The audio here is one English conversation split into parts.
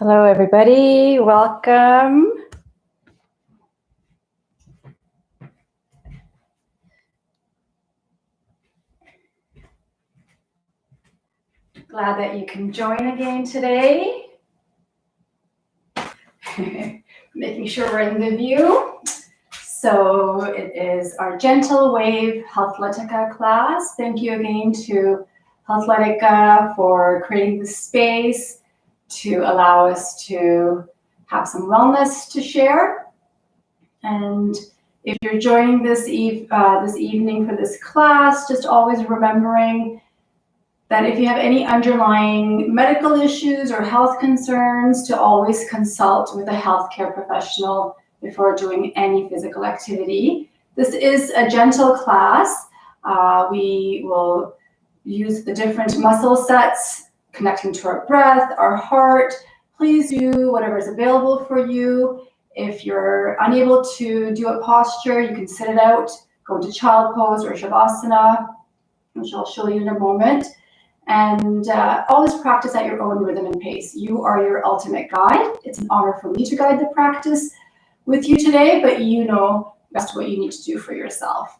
Hello, everybody. Welcome. Glad that you can join again today. Making sure we're in the view. So it is our Gentle Wave Healthletica class. Thank you again to Healthletica for creating this space to allow us to have some wellness to share. And if you're joining this evening for this class, just always remembering that if you have any underlying medical issues or health concerns, to always consult with a healthcare professional before doing any physical activity. This is a gentle class. We will use the different muscle sets, connecting to our breath, our heart. Please do whatever is available for you. If you're unable to do a posture, you can sit it out, go to child pose or shavasana, which I'll show you in a moment. And always practice at your own rhythm and pace. You are your ultimate guide. It's an honor for me to guide the practice with you today, but you know best what you need to do for yourself.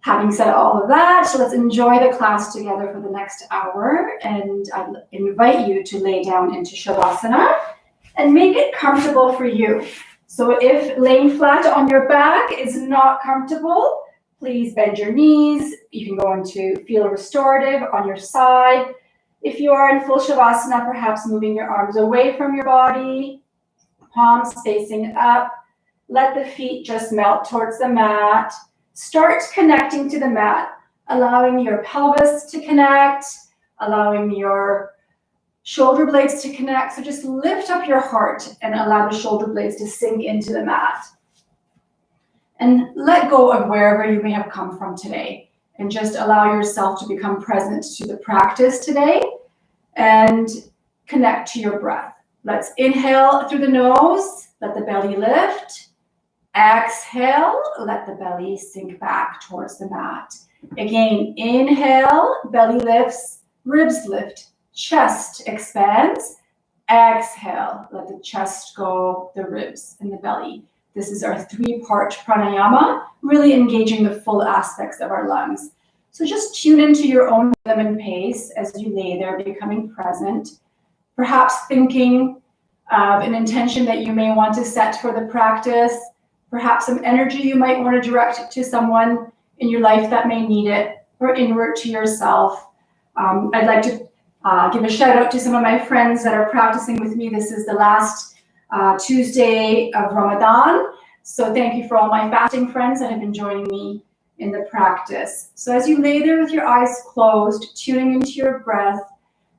Having said all of that, let's enjoy the class together for the next hour. And I invite you to lay down into shavasana and make it comfortable for you. So if laying flat on your back is not comfortable, please bend your knees. You can go into feel restorative on your side. If you are in full shavasana, perhaps moving your arms away from your body, palms facing up. Let the feet just melt towards the mat. Start connecting to the mat, allowing your pelvis to connect, allowing your shoulder blades to connect. So just lift up your heart and allow the shoulder blades to sink into the mat. And let go of wherever you may have come from today. And just allow yourself to become present to the practice today and connect to your breath. Let's inhale through the nose, let the belly lift. Exhale, let the belly sink back towards the mat. Again, inhale, belly lifts, ribs lift, chest expands. Exhale, let the chest go, the ribs and the belly. This is our 3-part pranayama, really engaging the full aspects of our lungs. So just tune into your own rhythm and pace as you lay there, becoming present, perhaps thinking of an intention that you may want to set for the practice, perhaps some energy you might want to direct to someone in your life that may need it, or inward to yourself. I'd like to give a shout out to some of my friends that are practicing with me. This is the last Tuesday of Ramadan. So thank you for all my fasting friends that have been joining me in the practice. So as you lay there with your eyes closed, tuning into your breath,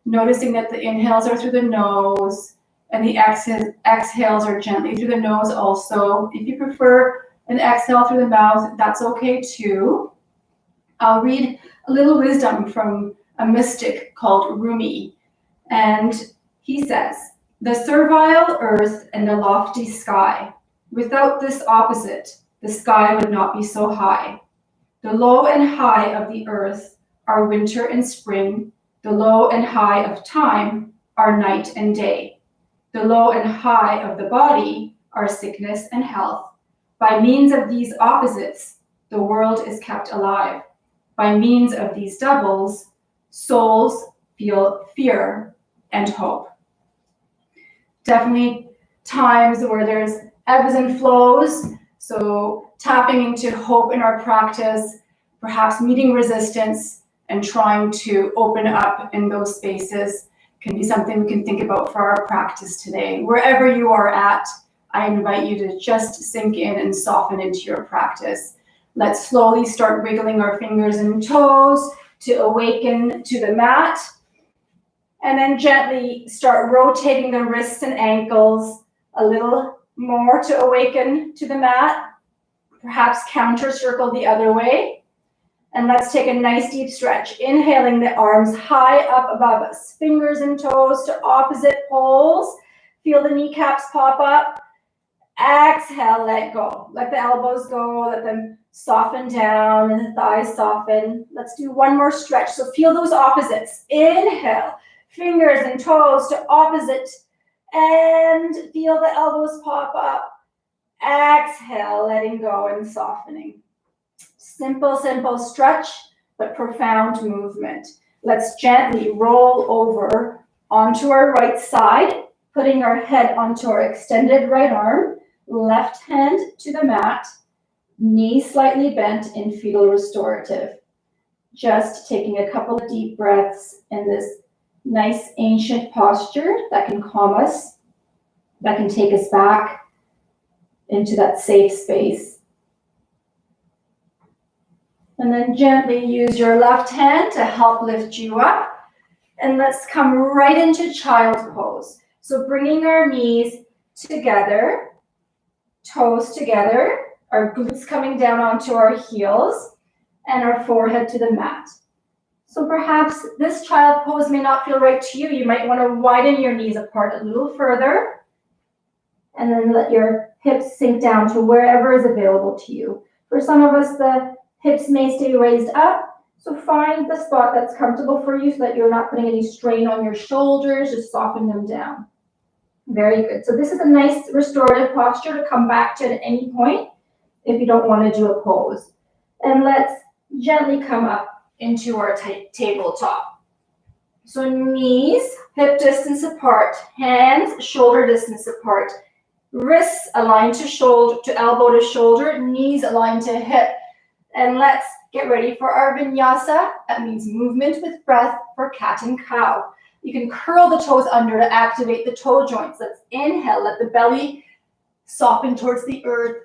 noticing that the inhales are through the nose and the exhales are gently through the nose also. If you prefer an exhale through the mouth, that's okay too. I'll read a little wisdom from a mystic called Rumi. And he says, "The servile earth and the lofty sky. Without this opposite, the sky would not be so high. The low and high of the earth are winter and spring. The low and high of time are night and day. The low and high of the body are sickness and health. By means of these opposites, the world is kept alive. By means of these doubles, souls feel fear and hope." Definitely times where there's ebbs and flows. So tapping into hope in our practice, perhaps meeting resistance and trying to open up in those spaces can be something we can think about for our practice today. Wherever you are at, I invite you to just sink in and soften into your practice. Let's slowly start wiggling our fingers and toes to awaken to the mat. And then gently start rotating the wrists and ankles a little more to awaken to the mat. Perhaps counter circle the other way. And let's take a nice deep stretch. Inhaling the arms high up above us. Fingers and toes to opposite poles. Feel the kneecaps pop up. Exhale, let go. Let the elbows go. Let them soften down and the thighs soften. Let's do one more stretch. So feel those opposites. Inhale. Fingers and toes to opposite And feel the elbows pop up. Exhale, letting go and softening. Simple, simple stretch, but profound movement. Let's gently roll over onto our right side, putting our head onto our extended right arm, left hand to the mat, knees slightly bent in fetal restorative. Just taking a couple of deep breaths in this nice ancient posture that can calm us, that can take us back into that safe space. And then gently use your left hand to help lift you up. And let's come right into child's pose. So bringing our knees together, toes together, our glutes coming down onto our heels, and our forehead to the mat. So perhaps this child pose may not feel right to you. You might want to widen your knees apart a little further, and then let your hips sink down to wherever is available to you. For some of us, the hips may stay raised up, so find the spot that's comfortable for you so that you're not putting any strain on your shoulders, just soften them down. Very good. So this is a nice restorative posture to come back to at any point if you don't want to do a pose. And let's gently come up into our tabletop. So knees, hip distance apart, hands, shoulder distance apart, wrists aligned to shoulder, to elbow to shoulder, knees aligned to hip. And let's get ready for our vinyasa. That means movement with breath for cat and cow. You can curl the toes under to activate the toe joints. Let's inhale, let the belly soften towards the earth,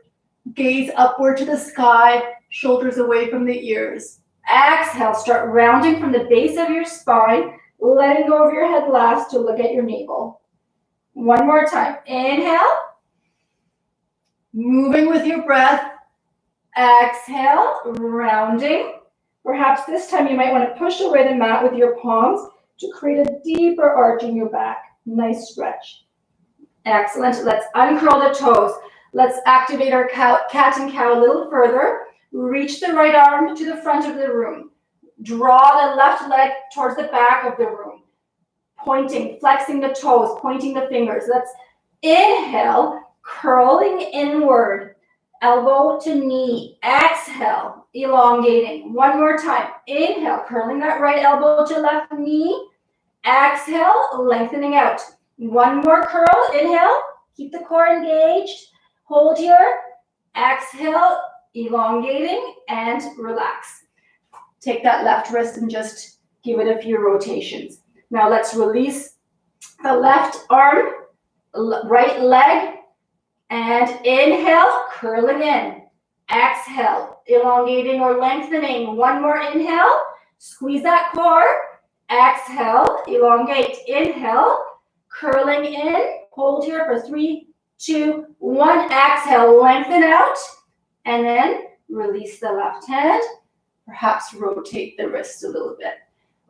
gaze upward to the sky, shoulders away from the ears. Exhale, start rounding from the base of your spine, letting go of your head last to look at your navel. One more time. Inhale, moving with your breath. Exhale, rounding. Perhaps this time you might want to push away the mat with your palms to create a deeper arch in your back. Nice stretch. Excellent. Let's uncurl the toes. Let's activate our cat and cow a little further. Reach the right arm to the front of the room. Draw the left leg towards the back of the room. Pointing, flexing the toes, pointing the fingers. Let's inhale, curling inward. Elbow to knee. Exhale, elongating. One more time. Inhale, curling that right elbow to left knee. Exhale, lengthening out. One more curl. Inhale, keep the core engaged. Hold here. Exhale, elongating and relax. Take that left wrist and just give it a few rotations. Now let's release the left arm, right leg, and inhale, curling in. Exhale, elongating or lengthening. One more inhale, squeeze that core. Exhale, elongate. Inhale, curling in. Hold here for 3, 2, 1. Exhale, lengthen out. And then release the left hand. Perhaps rotate the wrist a little bit.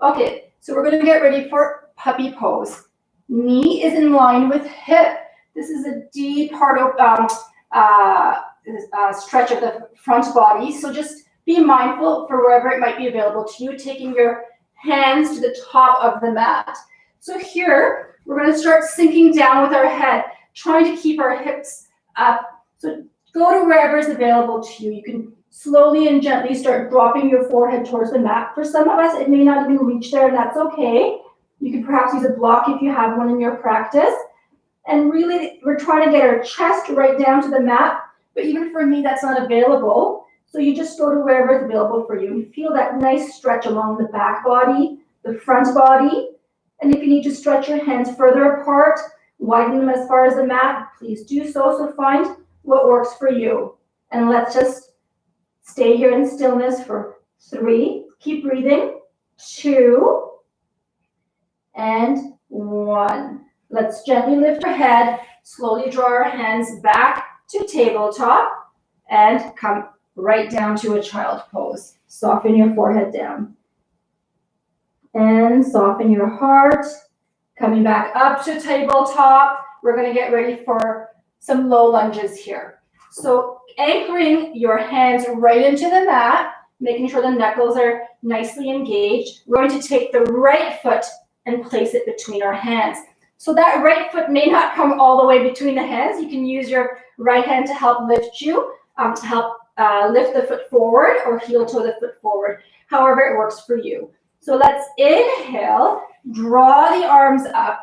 Okay, so we're going to get ready for puppy pose. Knee is in line with hip. This is a deep heart stretch of the front body. So just be mindful for wherever it might be available to you, taking your hands to the top of the mat. So here, we're going to start sinking down with our head, trying to keep our hips up. So go to wherever is available to you. You can slowly and gently start dropping your forehead towards the mat. For some of us, it may not even reach there, and that's okay. You can perhaps use a block if you have one in your practice. And really, we're trying to get our chest right down to the mat, but even for me, that's not available. So you just go to wherever is available for you. And feel that nice stretch along the back body, the front body. And if you need to stretch your hands further apart, widen them as far as the mat, please do so. So find what works for you. And let's just stay here in stillness for 3. Keep breathing. 2 and 1. Let's gently lift our head, slowly draw our hands back to tabletop, and come right down to a child pose. Soften your forehead down. And soften your heart. Coming back up to tabletop. We're going to get ready for some low lunges here. So anchoring your hands right into the mat, making sure the knuckles are nicely engaged. We're going to take the right foot and place it between our hands. So that right foot may not come all the way between the hands. You can use your right hand to help lift you, help lift the foot forward or heel toe the foot forward, however it works for you. So let's inhale, draw the arms up,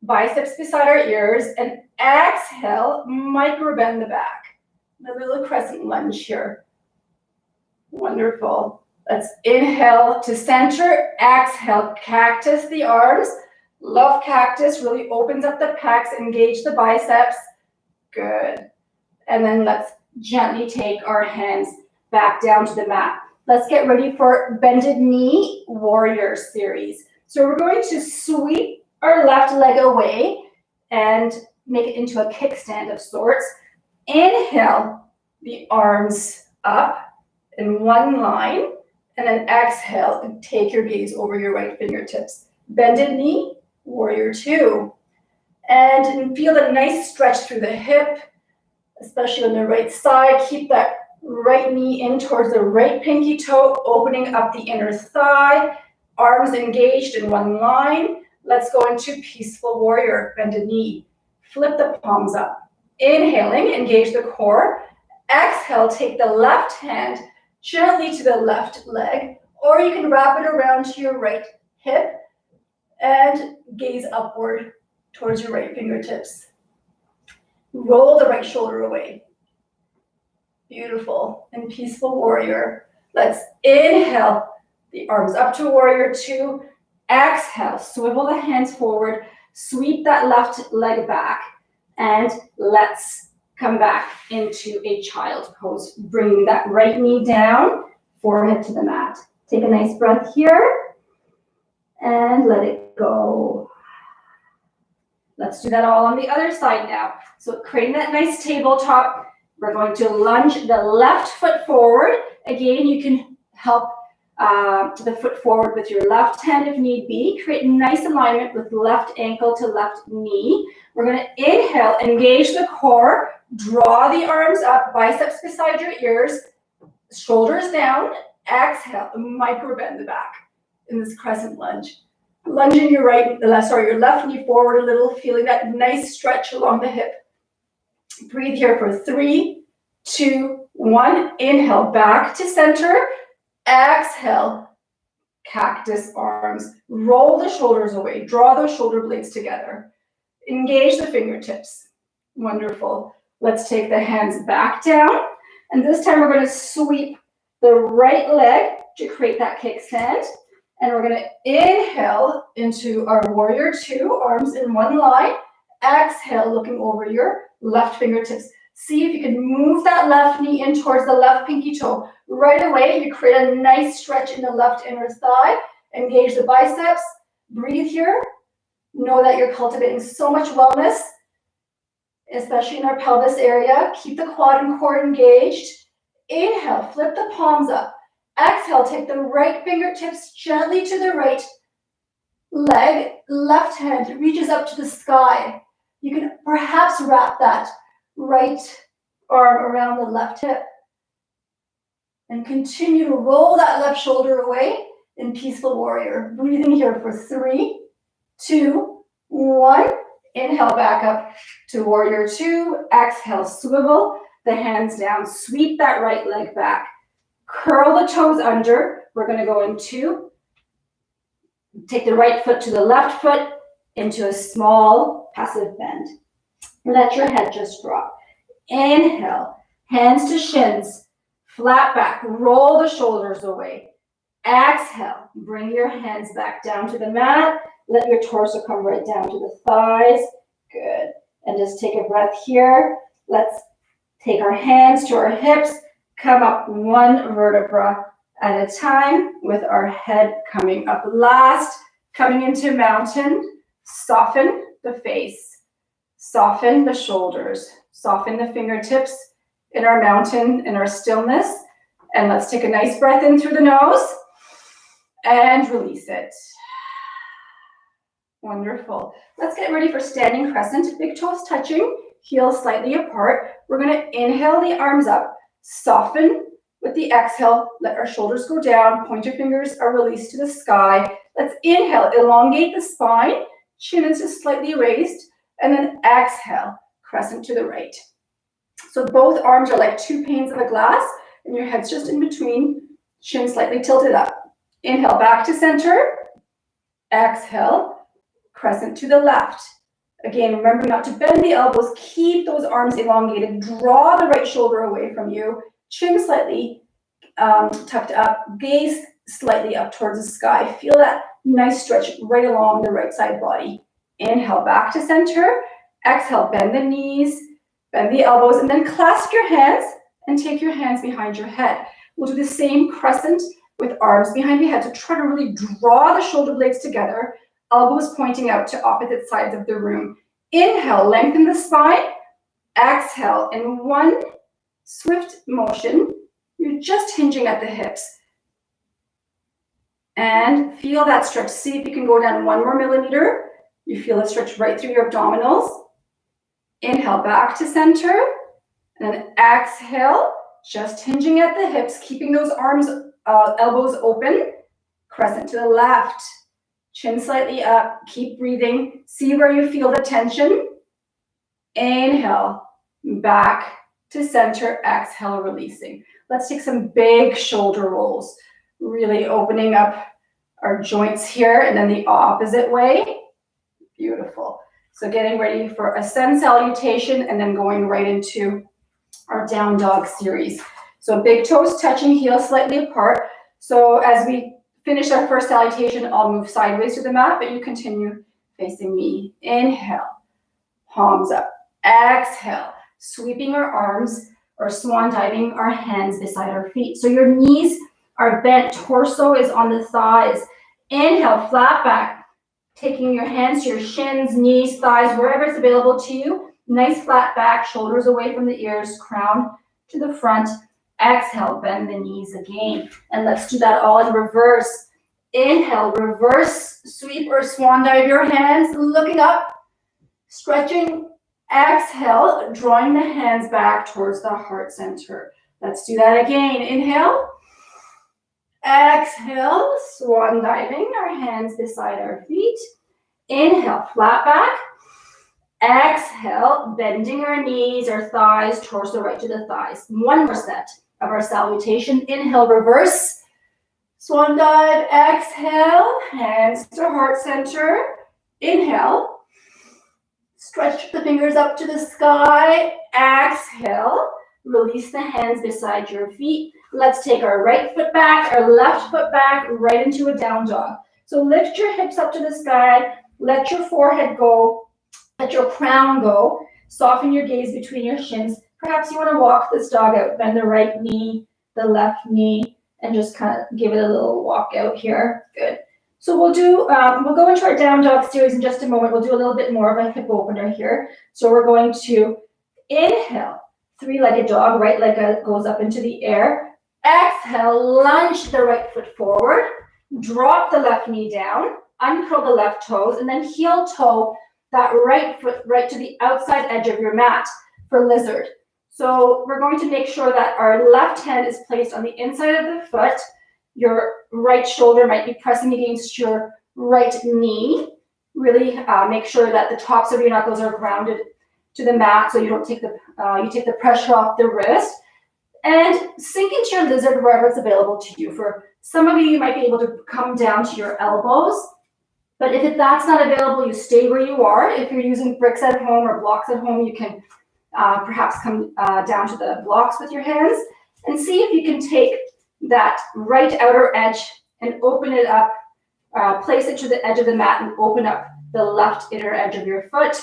biceps beside our ears, and exhale, micro bend the back. A little crescent lunge here. Wonderful. Let's inhale to center, exhale, cactus the arms. Love cactus, really opens up the pecs, engage the biceps. Good. And then let's gently take our hands back down to the mat. Let's get ready for bended knee warrior series. So we're going to sweep our left leg away and make it into a kickstand of sorts. Inhale the arms up in one line, and then exhale and take your gaze over your right fingertips. Bended knee, warrior two. And feel a nice stretch through the hip, especially on the right side. Keep that right knee in towards the right pinky toe, opening up the inner thigh. Arms engaged in one line. Let's go into peaceful warrior, bended knee. Flip the palms up. Inhaling, engage the core. Exhale, take the left hand gently to the left leg, or you can wrap it around to your right hip and gaze upward towards your right fingertips. Roll the right shoulder away. Beautiful. And peaceful warrior. Let's inhale the arms up to warrior two. Exhale, swivel the hands forward, sweep that left leg back, and let's come back into a child pose. Bring that right knee down, forehead to the mat. Take a nice breath here and let it go. Let's do that all on the other side now. So creating that nice tabletop, we're going to lunge the left foot forward. Again, you can help the foot forward with your left hand if need be. Create nice alignment with left ankle to left knee. We're going to inhale, engage the core, draw the arms up, biceps beside your ears, shoulders down. Exhale, micro bend the back in this crescent lunge. Lunging your your left knee forward a little, feeling that nice stretch along the hip. Breathe here for 3, 2, 1. Inhale, back to center. Exhale, cactus arms. Roll the shoulders away. Draw those shoulder blades together. Engage the fingertips. Wonderful. Let's take the hands back down. And this time we're going to sweep the right leg to create that kickstand. And we're going to inhale into our warrior two, arms in one line. Exhale, looking over your left fingertips. See if you can move that left knee in towards the left pinky toe. Right away, you create a nice stretch in the left inner thigh. Engage the biceps. Breathe here. Know that you're cultivating so much wellness, especially in our pelvis area. Keep the quad and core engaged. Inhale, flip the palms up. Exhale, take the right fingertips gently to the right leg. Left hand reaches up to the sky. You can perhaps wrap that right arm around the left hip. And continue to roll that left shoulder away in peaceful warrior. Breathing here for 3, 2, 1. Inhale back up to warrior two. Exhale, swivel the hands down. Sweep that right leg back. Curl the toes under. We're going to go into, take the right foot to the left foot into a small passive bend. Let your head just drop. Inhale, hands to shins, flat back, roll the shoulders away. Exhale, bring your hands back down to the mat. Let your torso come right down to the thighs. Good. And just take a breath here. Let's take our hands to our hips, come up one vertebra at a time with our head coming up last. Coming into mountain, soften the face, soften the shoulders, soften the fingertips in our mountain, in our stillness. And let's take a nice breath in through the nose and release it. Wonderful. Let's get ready for standing crescent. Big toes touching, heels slightly apart. We're going to inhale the arms up, soften with the exhale. Let our shoulders go down. Pointer fingers are released to the sky. Let's inhale, elongate the spine. chin is just slightly raised, and then exhale, crescent to the right. So both arms are like two panes of a glass, and your head's just in between, chin slightly tilted up. Inhale, back to center. Exhale, crescent to the left. Again, remember not to bend the elbows. Keep those arms elongated. Draw the right shoulder away from you. Chin slightly tucked up. Gaze slightly up towards the sky. Feel that nice stretch right along the right side body. Inhale, back to center. Exhale, bend the knees, bend the elbows, and then clasp your hands and take your hands behind your head. We'll do the same crescent with arms behind the head to try to really draw the shoulder blades together, elbows pointing out to opposite sides of the room. Inhale, lengthen the spine. Exhale, in one swift motion, you're just hinging at the hips. And feel that stretch. See if you can go down 1 more millimeter. You feel a stretch right through your abdominals. Inhale, back to center. And then exhale, just hinging at the hips, keeping those arms, elbows open. Crescent to the left. Chin slightly up. Keep breathing. See where you feel the tension. Inhale, back to center. Exhale, releasing. Let's take some big shoulder rolls. Really opening up our joints here, and then the opposite way. Beautiful. So getting ready for ascend salutation and then going right into our down dog series. So big toes touching, heels slightly apart. So as we finish our first salutation, I'll move sideways to the mat, but you continue facing me. Inhale, palms up. Exhale, sweeping our arms or swan diving our hands beside our feet. So your knees are bent, torso is on the thighs. Inhale, flat back, taking your hands to your shins, knees, thighs, wherever it's available to you. Nice flat back, shoulders away from the ears, crown to the front. Exhale, bend the knees again. And let's do that all in reverse. Inhale, reverse sweep or swan dive your hands, looking up, stretching. Exhale, drawing the hands back towards the heart center. Let's do that again. Inhale. Exhale, swan diving, our hands beside our feet. Inhale, flat back. Exhale, bending our knees, our thighs, torso right to the thighs. One more set of our salutation. Inhale, reverse. Swan dive, exhale, hands to heart center. Inhale. Stretch the fingers up to the sky. Exhale. Release the hands beside your feet. Let's take our right foot back, our left foot back, right into a down dog. So lift your hips up to the sky. Let your forehead go. Let your crown go. Soften your gaze between your shins. Perhaps you want to walk this dog out. Bend the right knee, the left knee, and just kind of give it a little walk out here. Good. So we'll go into our down dog series in just a moment. We'll do a little bit more of a hip opener here. So we're going to inhale, three-legged dog, right leg goes up into the air. Exhale, lunge the right foot forward. Drop the left knee down. Uncurl the left toes, and then heel toe that right foot right to the outside edge of your mat for lizard. So we're going to make sure that our left hand is placed on the inside of the foot. Your right shoulder might be pressing against your right knee. Really make sure that the tops of your knuckles are grounded to the mat so you don't take you take the pressure off the wrist. And sink into your lizard wherever it's available to you. For some of you, you might be able to come down to your elbows. But if that's not available, you stay where you are. If you're using bricks at home or blocks at home, you can perhaps come down to the blocks with your hands and see if you can take that right outer edge and open it up, place it to the edge of the mat and open up the left inner edge of your foot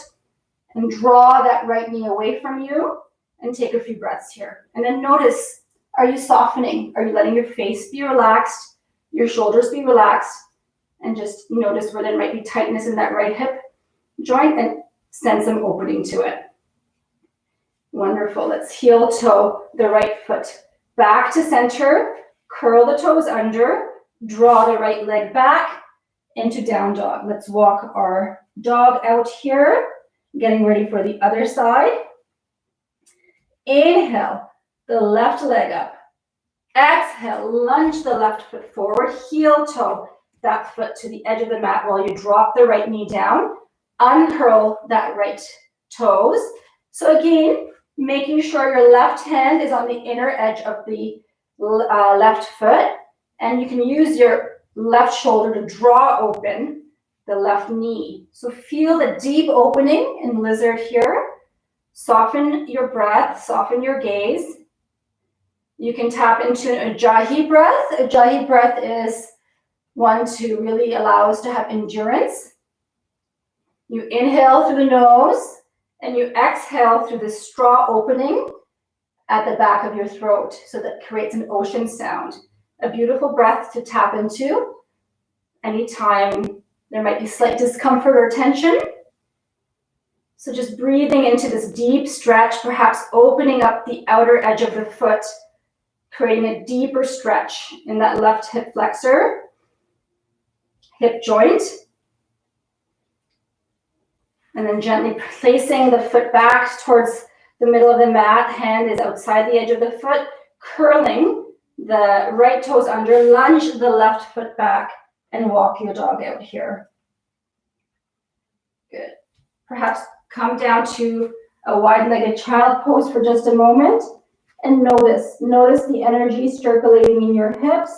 and draw that right knee away from you and take a few breaths here. And then notice, are you softening? Are you letting your face be relaxed, your shoulders be relaxed? And just notice where there might be tightness in that right hip joint and send some opening to it. Wonderful. Let's heel toe the right foot back to center. Curl the toes under. Draw the right leg back into down dog. Let's walk our dog out here. Getting ready for the other side. Inhale, the left leg up. Exhale, lunge the left foot forward. Heel toe that foot to the edge of the mat while you drop the right knee down. uncurl that right toes. So again, making sure your left hand is on the inner edge of the left foot, and you can use your left shoulder to draw open the left knee. So feel the deep opening in lizard here. Soften your breath, soften your gaze. You can tap into an Ujjayi breath. Ujjayi breath is one to really allow us to have endurance. You inhale through the nose and you exhale through the straw opening at the back of your throat. So that creates an ocean sound. A beautiful breath to tap into anytime there might be slight discomfort or tension. So just breathing into this deep stretch, perhaps opening up the outer edge of the foot, creating a deeper stretch in that left hip flexor, hip joint. And then gently placing the foot back towards the middle of the mat. Hand is outside the edge of the foot, curling the right toes under, lunge the left foot back, and walk your dog out here. Good. Perhaps come down to a wide-legged child pose for just a moment and notice the energy circulating in your hips.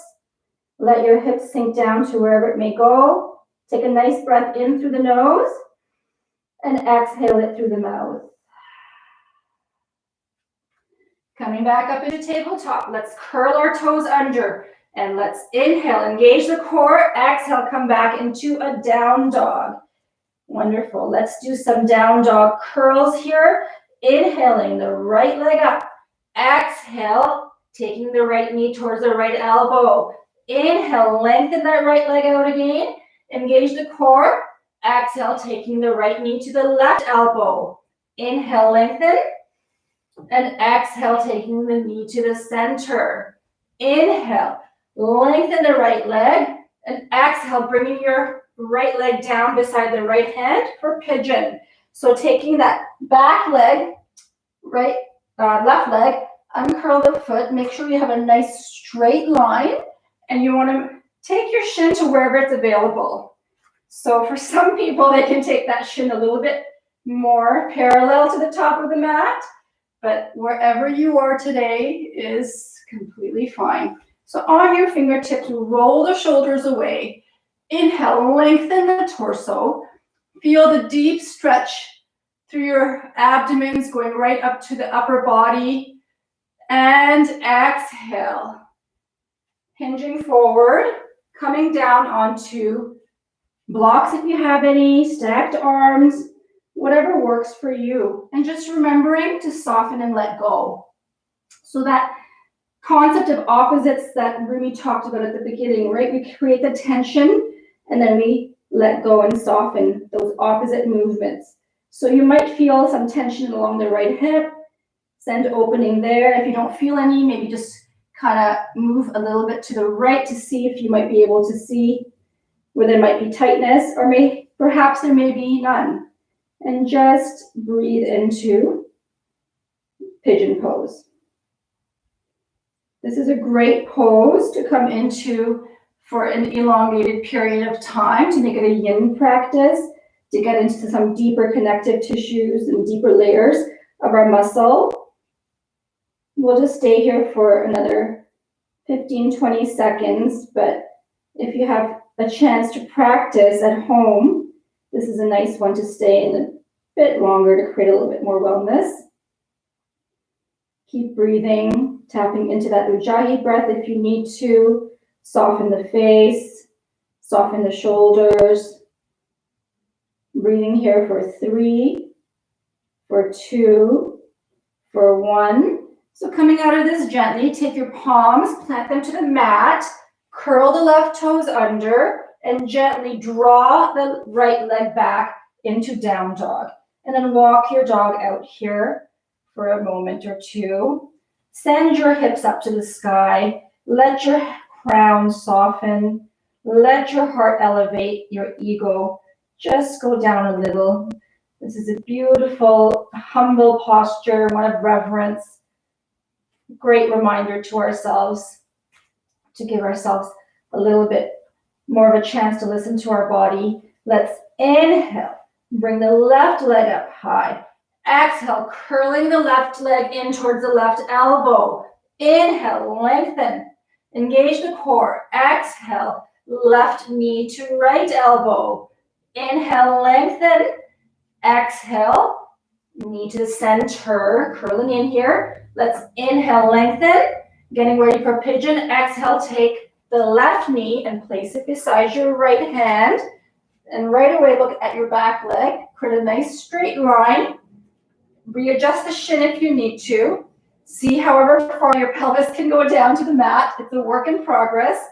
Let your hips sink down to wherever it may go. Take a nice breath in through the nose and exhale it through the mouth. Coming back up into tabletop, let's curl our toes under and let's inhale, engage the core, exhale, come back into a down dog. Wonderful. Let's do some down dog curls here. Inhaling the right leg up. Exhale, taking the right knee towards the right elbow. Inhale, lengthen that right leg out again. Engage the core. Exhale, taking the right knee to the left elbow. Inhale, lengthen. And exhale, taking the knee to the center. Inhale, lengthen the right leg. And exhale, bringing your right leg down beside the right hand for pigeon. So taking that back leg, left leg, uncurl the foot, make sure you have a nice straight line, and you want to take your shin to wherever it's available. So for some people, they can take that shin a little bit more parallel to the top of the mat, but wherever you are today is completely fine. So on your fingertips, roll the shoulders away. Inhale, lengthen the torso. Feel the deep stretch through your abdomens going right up to the upper body. And exhale. Hinging forward, coming down onto blocks if you have any, stacked arms, whatever works for you. And just remembering to soften and let go. So that concept of opposites that Rumi talked about at the beginning, right? We create the tension and then we let go and soften those opposite movements. So you might feel some tension along the right hip, send opening there. If you don't feel any, maybe just kind of move a little bit to the right to see if you might be able to see where there might be tightness, or perhaps there may be none. And just breathe into pigeon pose. This is a great pose to come into for an elongated period of time, to make it a yin practice, to get into some deeper connective tissues and deeper layers of our muscle. We'll just stay here for another 15, 20 seconds, but if you have a chance to practice at home, this is a nice one to stay in a bit longer to create a little bit more wellness. Keep breathing, tapping into that Ujjayi breath if you need to. Soften the face, soften the shoulders. Breathing here for 3, for 2, for 1. So coming out of this gently, take your palms, plant them to the mat, curl the left toes under, and gently draw the right leg back into down dog. And then walk your dog out here for a moment or two. Send your hips up to the sky. Let your crown soften. Let your heart elevate, your ego just go down a little. This is a beautiful, humble posture, one of reverence. Great reminder to ourselves to give ourselves a little bit more of a chance to listen to our body. Let's inhale, Bring the left leg up high. Exhale, curling the left leg in towards the left elbow. Inhale, lengthen. Engage the core. Exhale, left knee to right elbow. Inhale, lengthen. Exhale, knee to center, curling in here. Let's inhale, lengthen. Getting ready for pigeon. Exhale, take the left knee and place it beside your right hand. And right away, look at your back leg. Create a nice straight line. Readjust the shin if you need to. See however far your pelvis can go down to the mat. It's a work in progress.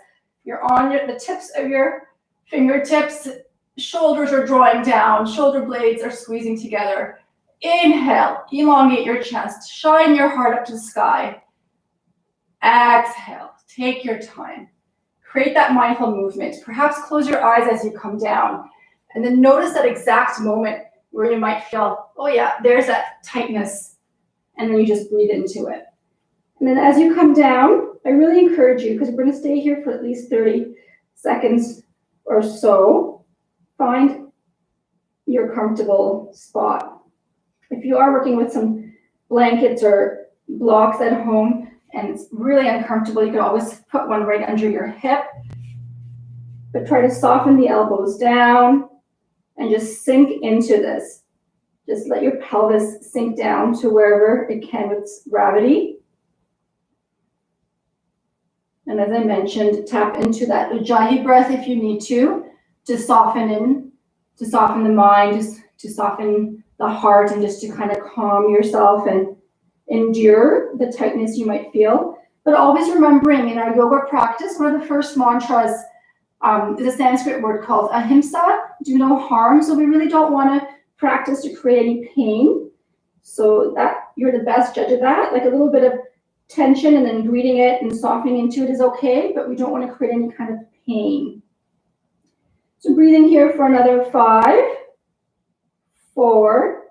You're on the tips of your fingertips. Shoulders are drawing down. Shoulder blades are squeezing together. Inhale, elongate your chest. Shine your heart up to the sky. Exhale, take your time. Create that mindful movement. Perhaps close your eyes as you come down. And then notice that exact moment where you might feel, oh yeah, there's that tightness. And then you just breathe into it. And then as you come down, I really encourage you, because we're going to stay here for at least 30 seconds or so, find your comfortable spot. If you are working with some blankets or blocks at home and it's really uncomfortable, you can always put one right under your hip. But try to soften the elbows down and just sink into this. Just let your pelvis sink down to wherever it can with gravity. And as I mentioned, tap into that Ujjayi breath if you need to soften to soften the mind, just to soften the heart, and just to kind of calm yourself and endure the tightness you might feel. But always remembering in our yoga practice, one of the first mantras is a Sanskrit word called ahimsa, do no harm. So we really don't want to practice to create any pain. So that you're the best judge of that. Like a little bit of tension and then breathing it and softening into it is okay, but we don't want to create any kind of pain. So breathing here for another 5, 4.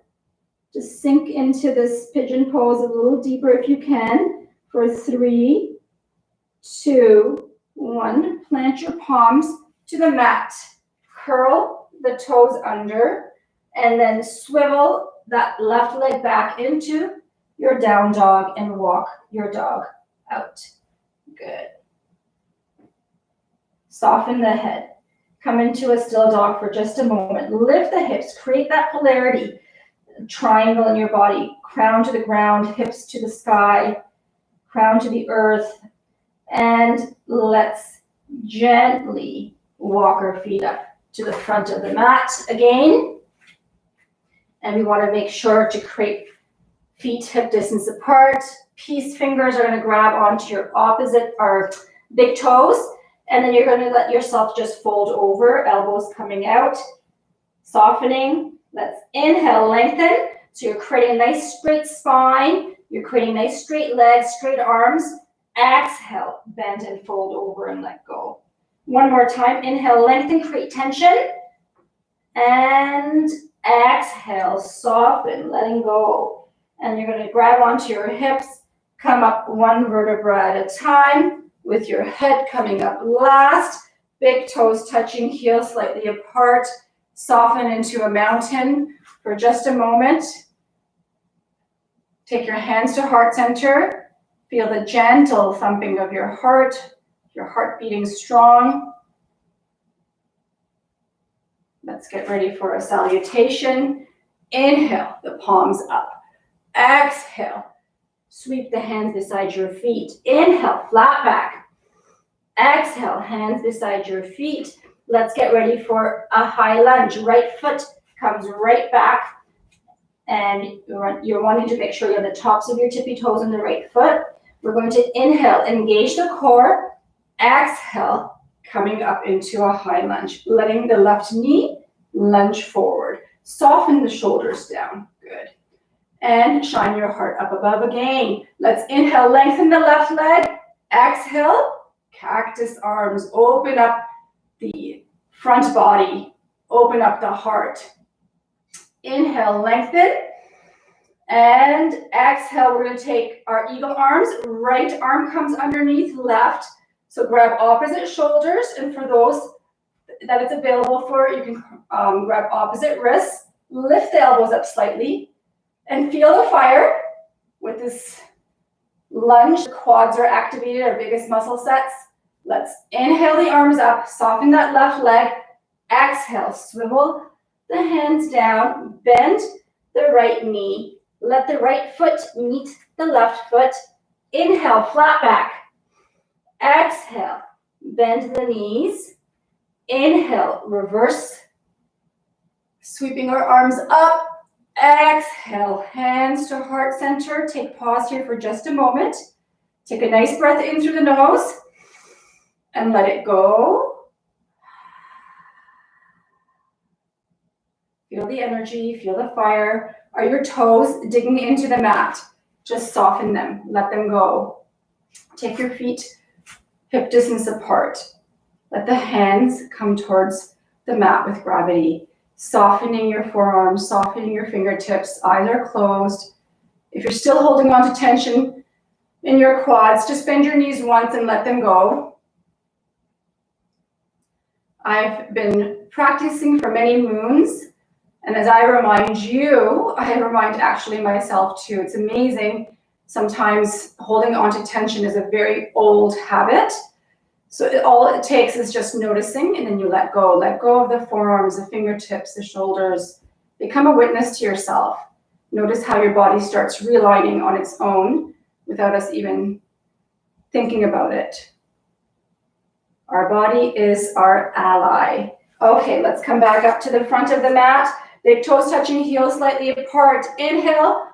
Just sink into this pigeon pose a little deeper if you can. For 3, 2, 1. Plant your palms to the mat. Curl the toes under, and then swivel that left leg back into your down dog and walk your dog out. Good. Soften the head. Come into a still dog for just a moment. Lift the hips. Create that polarity. Triangle in your body. Crown to the ground, hips to the sky, crown to the earth. And let's gently walk our feet up to the front of the mat again. And we want to make sure to create feet hip distance apart. Peace fingers are going to grab onto your opposite or big toes. And then you're going to let yourself just fold over, elbows coming out, softening. Let's inhale, lengthen. So you're creating a nice straight spine. You're creating nice straight legs, straight arms. Exhale, bend and fold over and let go. One more time. Inhale, lengthen, create tension. And exhale, soften, letting go. And you're going to grab onto your hips, come up one vertebra at a time, with your head coming up last. Big toes touching, heels slightly apart. Soften into a mountain for just a moment. Take your hands to heart center. Feel the gentle thumping of your heart beating strong. Let's get ready for a salutation. Inhale, the palms up. Exhale, sweep the hands beside your feet. Inhale, flat back. Exhale, hands beside your feet. Let's get ready for a high lunge. Right foot comes right back. And you're wanting to make sure you have the tops of your tippy toes on the right foot. We're going to inhale, engage the core. Exhale, coming up into a high lunge. Letting the left knee lunge forward. Soften the shoulders down. Good. And shine your heart up above again. Let's inhale, lengthen the left leg. Exhale, cactus arms. Open up the front body. Open up the heart. Inhale, lengthen. And exhale, we're going to take our eagle arms. Right arm comes underneath left. So grab opposite shoulders. And for those that it's available for, you can grab opposite wrists. Lift the elbows up slightly and feel the fire with this lunge. The quads are activated, our biggest muscle sets. Let's inhale the arms up, soften that left leg. Exhale, swivel the hands down, bend the right knee. Let the right foot meet the left foot. Inhale, flat back. Exhale, bend the knees. Inhale, reverse. Sweeping our arms up. Exhale, hands to heart center. Take pause here for just a moment. Take a nice breath in through the nose and let it go. Feel the energy, feel the fire. Are your toes digging into the mat? Just soften them, let them go. Take your feet hip distance apart. Let the hands come towards the mat with gravity. Softening your forearms, softening your fingertips, eyes are closed. If you're still holding on to tension in your quads, just bend your knees once and let them go. I've been practicing for many moons. And as I remind you, I remind actually myself too. It's amazing. Sometimes holding on to tension is a very old habit. So all it takes is just noticing, and then you let go. Let go of the forearms, the fingertips, the shoulders. Become a witness to yourself. Notice how your body starts realigning on its own without us even thinking about it. Our body is our ally. Okay, let's come back up to the front of the mat. Big toes touching heels slightly apart. Inhale,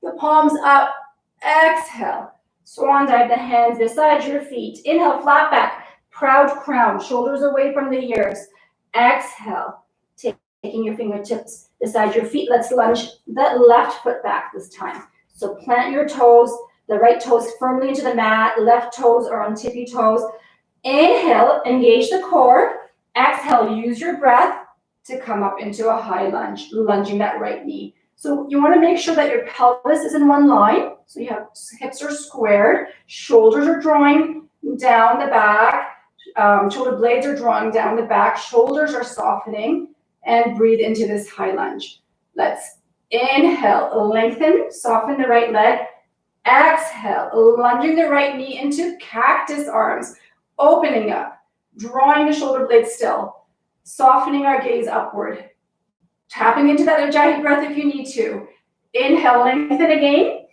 the palms up. Exhale, swan dive the hands beside your feet. Inhale, flat back, proud crown, shoulders away from the ears. Exhale, taking your fingertips beside your feet. Let's lunge that left foot back this time. So plant your toes, the right toes firmly into the mat, left toes are on tippy toes. Inhale, engage the core. Exhale, use your breath to come up into a high lunge, lunging that right knee. So you want to make sure that your pelvis is in one line. So you have hips are squared, shoulders are drawing down the back, shoulder blades are drawing down the back, shoulders are softening, and breathe into this high lunge. Let's inhale, lengthen, soften the right leg. Exhale, lunging the right knee into cactus arms, opening up, drawing the shoulder blades still. Softening our gaze upward. Tapping into that Ujjayi breath if you need to. Inhale, lengthen again.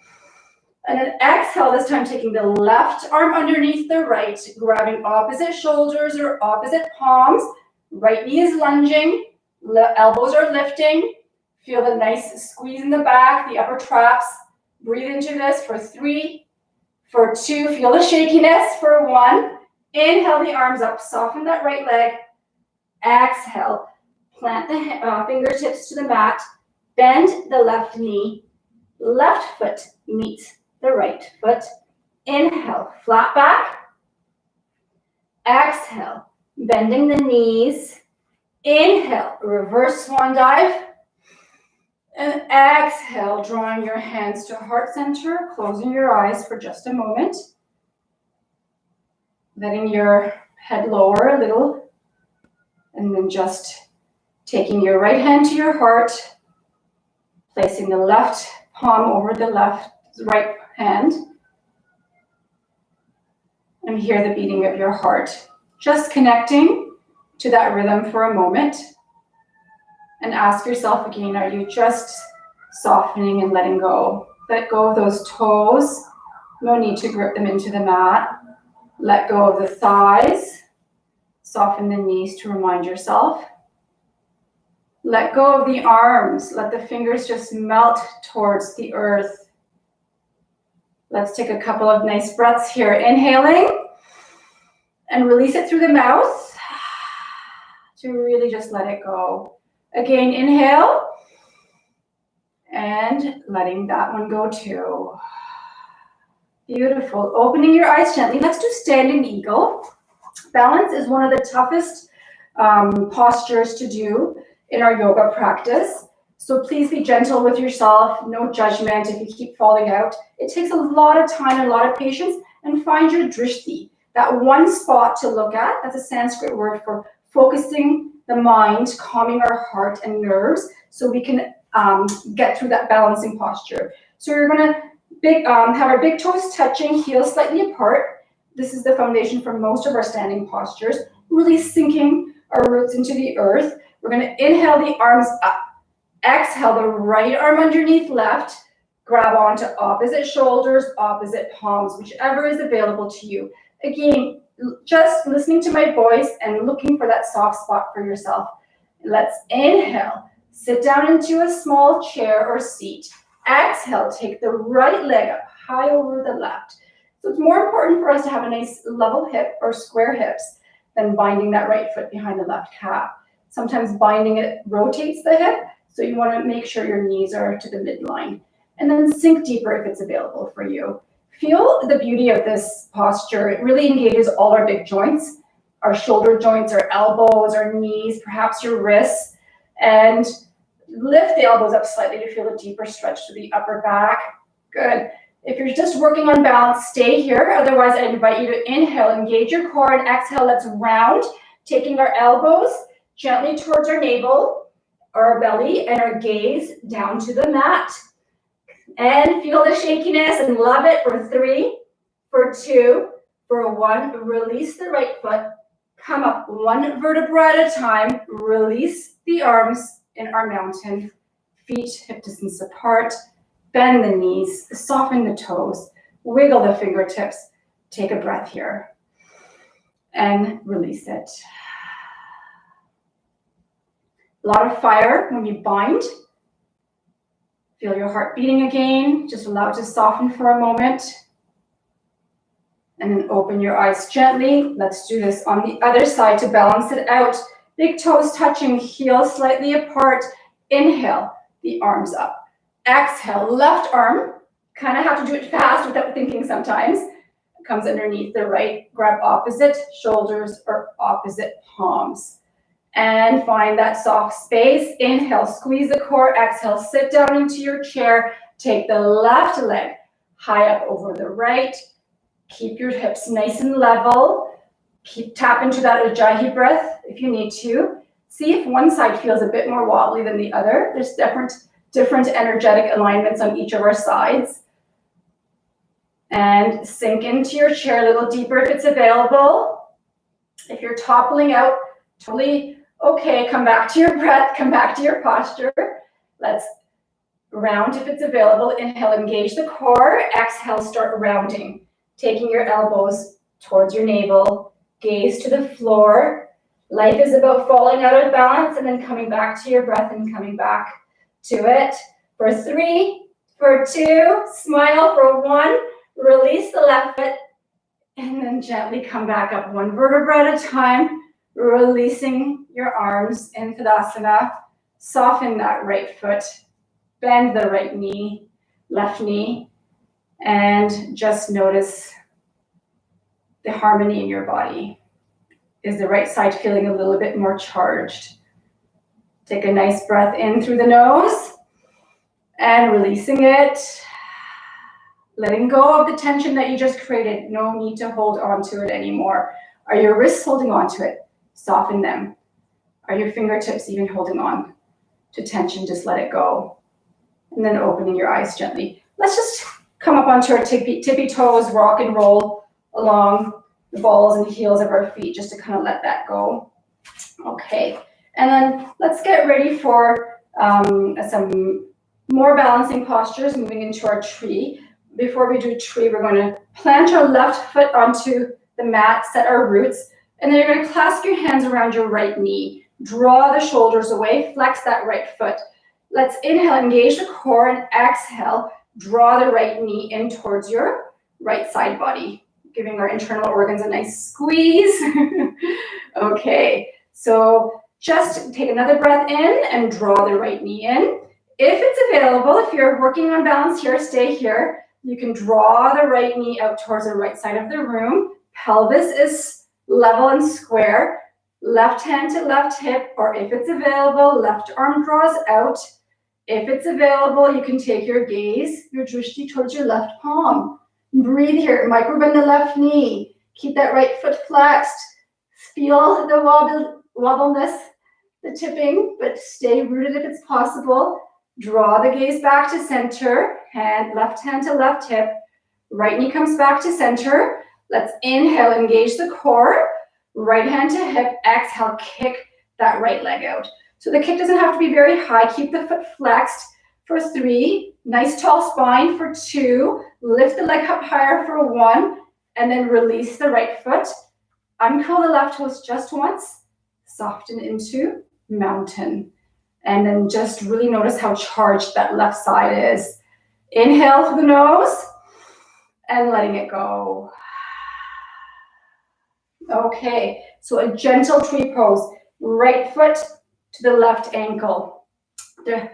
And then exhale, this time taking the left arm underneath the right, grabbing opposite shoulders or opposite palms. Right knee is lunging, elbows are lifting. Feel the nice squeeze in the back, the upper traps. Breathe into this for 3, for 2. Feel the shakiness for 1. Inhale the arms up, soften that right leg. Exhale, plant the fingertips to the mat, bend the left knee, left foot meets the right foot. Inhale, flat back. Exhale, bending the knees. Inhale, reverse swan dive. And exhale, drawing your hands to heart center, closing your eyes for just a moment. Letting your head lower a little. And then just taking your right hand to your heart, placing the left palm over the right hand. And hear the beating of your heart. Just connecting to that rhythm for a moment. And ask yourself again, are you just softening and letting go? Let go of those toes. No need to grip them into the mat. Let go of the thighs. Soften the knees to remind yourself. Let go of the arms. Let the fingers just melt towards the earth. Let's take a couple of nice breaths here. Inhaling and release it through the mouth to really just let it go. Again, inhale and letting that one go too. Beautiful. Opening your eyes gently. Let's do standing eagle. Balance is one of the toughest postures to do in our yoga practice. So please be gentle with yourself. No judgment if you keep falling out. It takes a lot of time and a lot of patience. And find your drishti, that one spot to look at. That's a Sanskrit word for focusing the mind, calming our heart and nerves so we can get through that balancing posture. So you're gonna have our big toes touching, heels slightly apart. This is the foundation for most of our standing postures, really sinking our roots into the earth. We're gonna inhale the arms up. Exhale the right arm underneath left. Grab onto opposite shoulders, opposite palms, whichever is available to you. Again, just listening to my voice and looking for that soft spot for yourself. Let's inhale. Sit down into a small chair or seat. Exhale, take the right leg up high over the left. So it's more important for us to have a nice level hip or square hips than binding that right foot behind the left calf. Sometimes binding it rotates the hip, so you want to make sure your knees are to the midline. And then sink deeper if it's available for you. Feel the beauty of this posture. It really engages all our big joints, our shoulder joints, our elbows, our knees, perhaps your wrists, and lift the elbows up slightly to feel a deeper stretch to the upper back. Good. If you're just working on balance, stay here. Otherwise, I invite you to inhale, engage your core, and exhale, let's round, taking our elbows gently towards our navel, our belly, and our gaze down to the mat. And feel the shakiness and love it for 3, for 2, for 1. Release the right foot. Come up 1 vertebra at a time. Release the arms in our mountain. Feet hip distance apart. Bend the knees. Soften the toes. Wiggle the fingertips. Take a breath here. And release it. A lot of fire when you bind. Feel your heart beating again. Just allow it to soften for a moment. And then open your eyes gently. Let's do this on the other side to balance it out. Big toes touching, heels slightly apart. Inhale, the arms up. Exhale, left arm. Kind of have to do it fast without thinking sometimes. It comes underneath the right. Grab opposite shoulders or opposite palms. And find that soft space. Inhale, squeeze the core. Exhale, sit down into your chair. Take the left leg high up over the right. Keep your hips nice and level. Tap into that Ujjayi breath if you need to. See if one side feels a bit more wobbly than the other. There's different energetic alignments on each of our sides. And sink into your chair a little deeper if it's available. If you're toppling out, totally okay, come back to your breath, come back to your posture. Let's round if it's available. Inhale, engage the core. Exhale, start rounding. Taking your elbows towards your navel. Gaze to the floor. Life is about falling out of balance and then coming back to your breath and coming back to it. For 3, for 2, smile for 1. Release the left foot and then gently come back up 1 vertebra at a time. Releasing your arms in Tadasana. Soften that right foot. Bend the right knee, left knee. And just notice the harmony in your body. Is the right side feeling a little bit more charged? Take a nice breath in through the nose. And releasing it. Letting go of the tension that you just created. No need to hold on to it anymore. Are your wrists holding on to it? Soften them. Are your fingertips even holding on to tension? Just let it go. And then opening your eyes gently. Let's just come up onto our tippy toes, rock and roll along the balls and heels of our feet just to kind of let that go. Okay. And then let's get ready for some more balancing postures, moving into our tree. Before we do tree, we're going to plant our left foot onto the mat, set our roots. And then you're going to clasp your hands around your right knee. Draw the shoulders away. Flex that right foot. Let's inhale, engage the core, and exhale. Draw the right knee in towards your right side body, giving our internal organs a nice squeeze. Okay, so just take another breath in and draw the right knee in. If it's available, if you're working on balance here, stay here. You can draw the right knee out towards the right side of the room. Pelvis is level and square, left hand to left hip, or if it's available, left arm draws out. If it's available, you can take your gaze, your drishti towards your left palm. Breathe here, microbend the left knee. Keep that right foot flexed. Feel the wobbleness the tipping, but stay rooted if it's possible. Draw the gaze back to center, left hand to left hip, right knee comes back to center. Let's inhale, engage the core, right hand to hip, exhale, kick that right leg out. So the kick doesn't have to be very high, keep the foot flexed for 3, nice tall spine for 2, lift the leg up higher for 1, and then release the right foot. Uncurl the left toes just once, soften into mountain. And then just really notice how charged that left side is. Inhale through the nose and letting it go. Okay, so a gentle tree pose. Right foot to the left ankle. The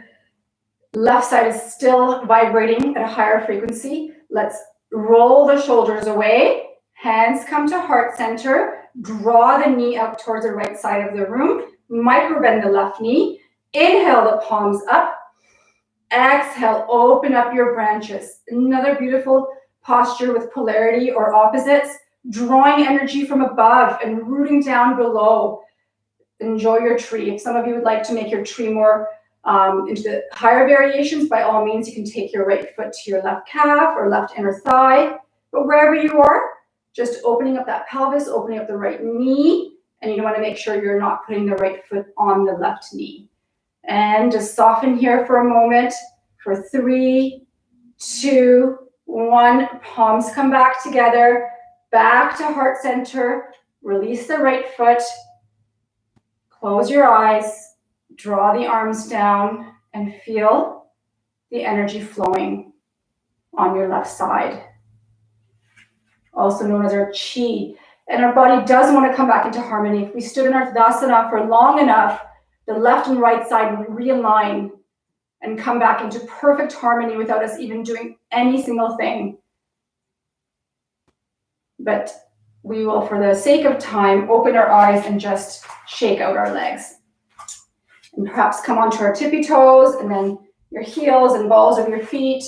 left side is still vibrating at a higher frequency. Let's roll the shoulders away. Hands come to heart center. Draw the knee up towards the right side of the room. Micro bend the left knee. Inhale the palms up. Exhale, open up your branches. Another beautiful posture with polarity or opposites. Drawing energy from above and rooting down below. Enjoy your tree. If some of you would like to make your tree more into the higher variations, by all means, you can take your right foot to your left calf or left inner thigh. But wherever you are, just opening up that pelvis, opening up the right knee, and you want to make sure you're not putting the right foot on the left knee. And just soften here for a moment for 3, 2, 1. Palms come back together, back to heart center. Release the right foot. Close your eyes, draw the arms down, and feel the energy flowing on your left side. Also known as our chi. And our body does want to come back into harmony. If we stood in our Tadasana for long enough, the left and right side will realign and come back into perfect harmony without us even doing any single thing. But we will, for the sake of time, open our eyes and just shake out our legs. And perhaps come onto our tippy toes, and then your heels and balls of your feet.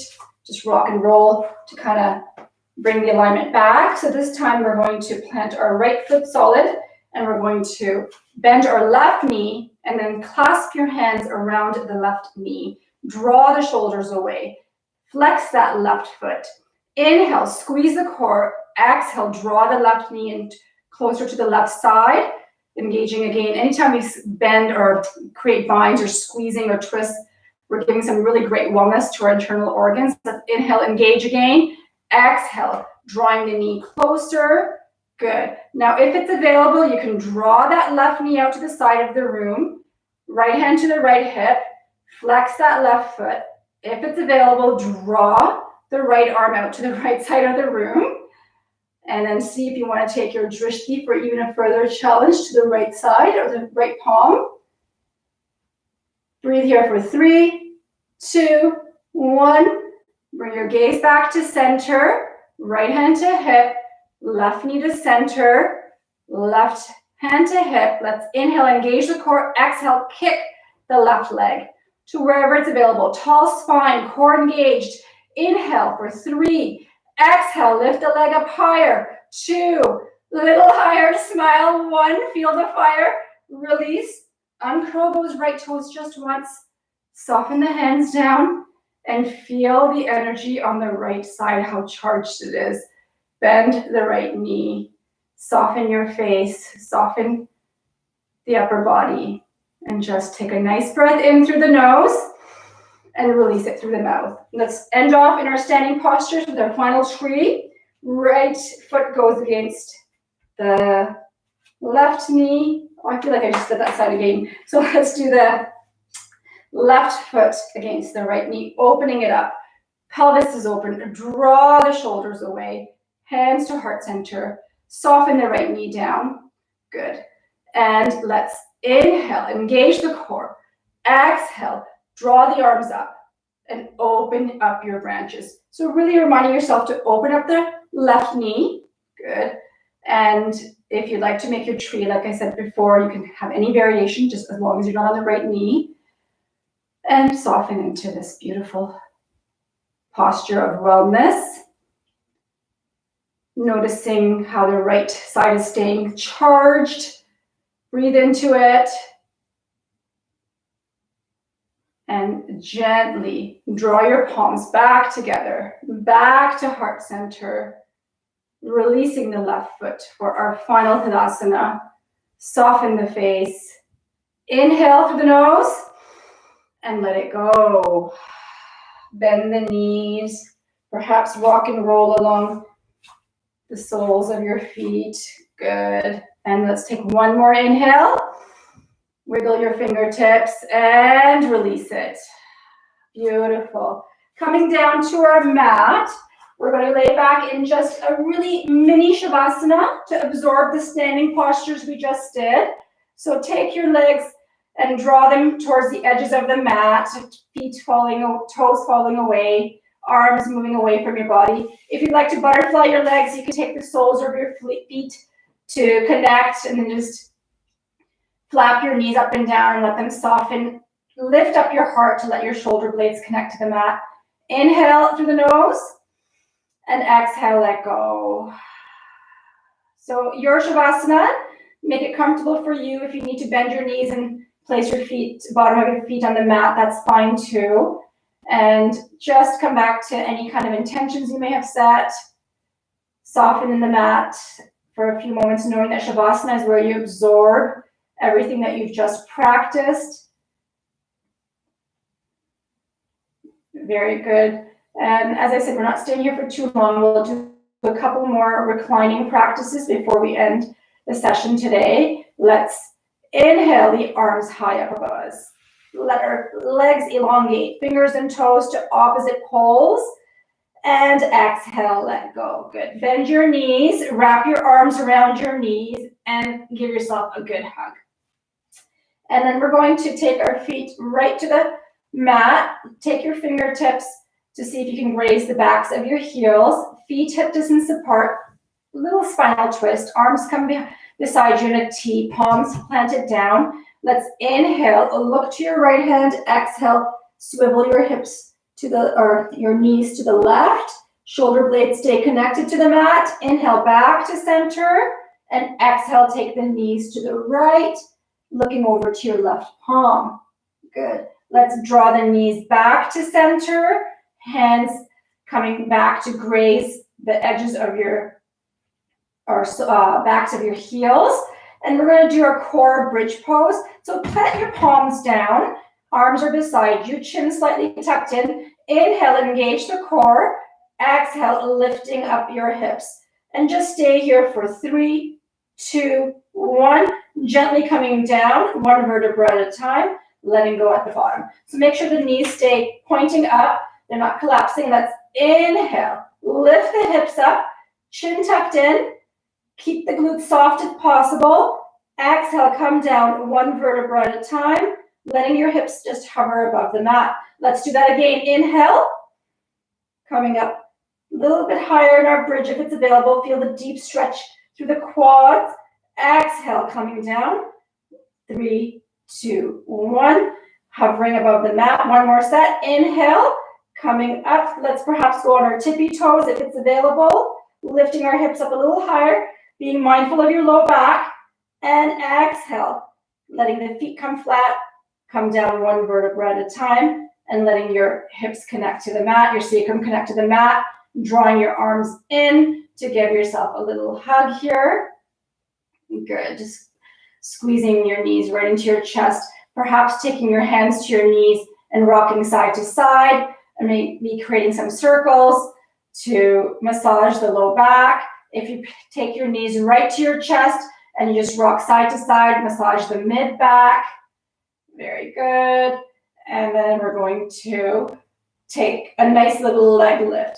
Just rock and roll to kind of bring the alignment back. So this time we're going to plant our right foot solid, and we're going to bend our left knee, and then clasp your hands around the left knee. Draw the shoulders away. Flex that left foot. Inhale, squeeze the core. Exhale, draw the left knee in closer to the left side. Engaging again. Anytime we bend or create binds or squeezing or twists, we're giving some really great wellness to our internal organs. Let's inhale, engage again. Exhale, drawing the knee closer. Good. Now, if it's available, you can draw that left knee out to the side of the room. Right hand to the right hip. Flex that left foot. If it's available, draw the right arm out to the right side of the room. And then see if you want to take your drishti for even a further challenge to the right side or the right palm. Breathe here for 3, 2, 1. Bring your gaze back to center. Right hand to hip. Left knee to center. Left hand to hip. Let's inhale, engage the core. Exhale, kick the left leg to wherever it's available. Tall spine, core engaged. Inhale for 3. Exhale, lift the leg up higher. 2, little higher, smile. 1, feel the fire. Release, uncurl those right toes just once. Soften the hands down and feel the energy on the right side, how charged it is. Bend the right knee. Soften your face. Soften the upper body. And just take a nice breath in through the nose and release it through the mouth. Let's end off in our standing postures with our final tree. Right foot goes against the left knee. Oh, I feel like I just did that side again. So let's do the left foot against the right knee, opening it up. Pelvis is open. Draw the shoulders away. Hands to heart center. Soften the right knee down. Good. And let's inhale, engage the core. Exhale, draw the arms up and open up your branches. So really reminding yourself to open up the left knee. Good. And if you'd like to make your tree, like I said before, you can have any variation, just as long as you're not on the right knee. And soften into this beautiful posture of wellness. Noticing how the right side is staying charged. Breathe into it. And gently draw your palms back together, back to heart center, releasing the left foot for our final Tadasana. Soften the face. Inhale through the nose and let it go. Bend the knees, perhaps rock and roll along the soles of your feet. Good. And let's take one more inhale. Wiggle your fingertips and release it. Beautiful. Coming down to our mat, we're going to lay back in just a really mini Shavasana to absorb the standing postures we just did. So take your legs and draw them towards the edges of the mat, feet falling, toes falling away, arms moving away from your body. If you'd like to butterfly your legs, you can take the soles of your feet to connect and then just flap your knees up and down and let them soften. Lift up your heart to let your shoulder blades connect to the mat. Inhale through the nose and exhale, let go. So your Shavasana, make it comfortable for you. If you need to bend your knees and place your feet, bottom of your feet on the mat, that's fine too. And just come back to any kind of intentions you may have set. Soften in the mat for a few moments, knowing that Shavasana is where you absorb everything that you've just practiced. Very good. And as I said, we're not staying here for too long. We'll do a couple more reclining practices before we end the session today. Let's inhale the arms high up above us. Let our legs elongate, fingers and toes to opposite poles. And exhale, let go. Good. Bend your knees, wrap your arms around your knees, and give yourself a good hug. And then we're going to take our feet right to the mat. Take your fingertips to see if you can raise the backs of your heels. Feet hip distance apart. Little spinal twist. Arms come beside you in a T. Palms planted down. Let's inhale. Look to your right hand. Exhale. Swivel your hips to the, or your knees to the left. Shoulder blades stay connected to the mat. Inhale back to center. And exhale, take the knees to the right. Looking over to your left palm. Good. Let's draw the knees back to center. Hands coming back to graze the edges of your, or backs of your heels. And we're going to do our core bridge pose. So plant your palms down. Arms are beside you. Chin slightly tucked in. Inhale, engage the core. Exhale, lifting up your hips. And just stay here for 3, 2, 1. Gently coming down, one vertebra at a time, letting go at the bottom. So make sure the knees stay pointing up. They're not collapsing. Let's inhale. Lift the hips up, chin tucked in. Keep the glutes soft if possible. Exhale, come down one vertebra at a time, letting your hips just hover above the mat. Let's do that again. Inhale. Coming up a little bit higher in our bridge if it's available. Feel the deep stretch through the quads. Exhale, coming down. 3, 2, 1. Hovering above the mat. One more set. Inhale. Coming up. Let's perhaps go on our tippy toes if it's available. Lifting our hips up a little higher. Being mindful of your low back. And exhale. Letting the feet come flat. Come down one vertebra at a time. And letting your hips connect to the mat. Your sacrum connect to the mat. Drawing your arms in to give yourself a little hug here. Good. Just squeezing your knees right into your chest. Perhaps taking your hands to your knees and rocking side to side. And maybe creating some circles to massage the low back. If you take your knees right to your chest and you just rock side to side, massage the mid back. Very good. And then we're going to take a nice little leg lift.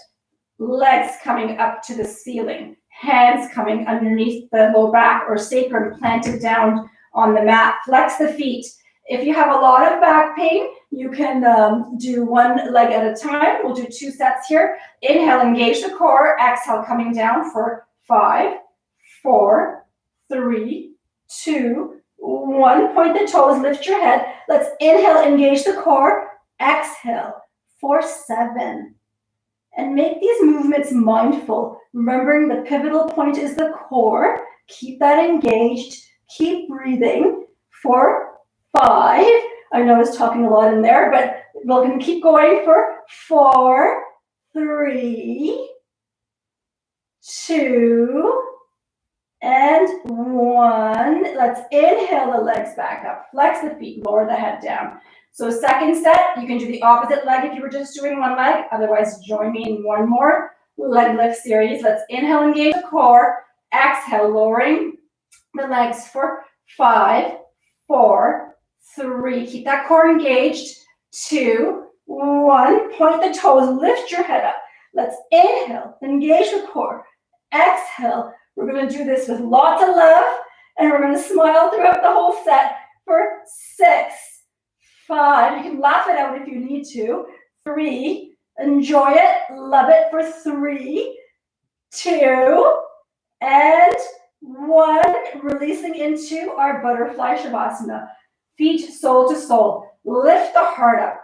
Legs coming up to the ceiling. Hands coming underneath the low back or sacrum planted down on the mat. Flex the feet. If you have a lot of back pain, you can do one leg at a time. We'll do 2 sets here. Inhale, engage the core. Exhale, coming down for 5, 4, 3, 2, 1. Point the toes, lift your head. Let's inhale, engage the core. Exhale for 7. And make these movements mindful. Remembering the pivotal point is the core. Keep that engaged. Keep breathing for 5, I know I was talking a lot in there, but we're going to keep going for 4, 3, 2, and 1. Let's inhale the legs back up. Flex the feet, lower the head down. So second set, you can do the opposite leg if you were just doing one leg. Otherwise, join me in one more leg lift series. Let's inhale, engage the core. Exhale, lowering the legs for 5, 4, 3. Keep that core engaged. 2, 1. Point the toes, lift your head up. Let's inhale, engage the core. Exhale. We're going to do this with lots of love, and we're going to smile throughout the whole set for 6, 5. You can laugh it out if you need to. 3. Enjoy it. Love it for 3, 2, and 1. Releasing into our butterfly shavasana. Feet soul to soul. Lift the heart up.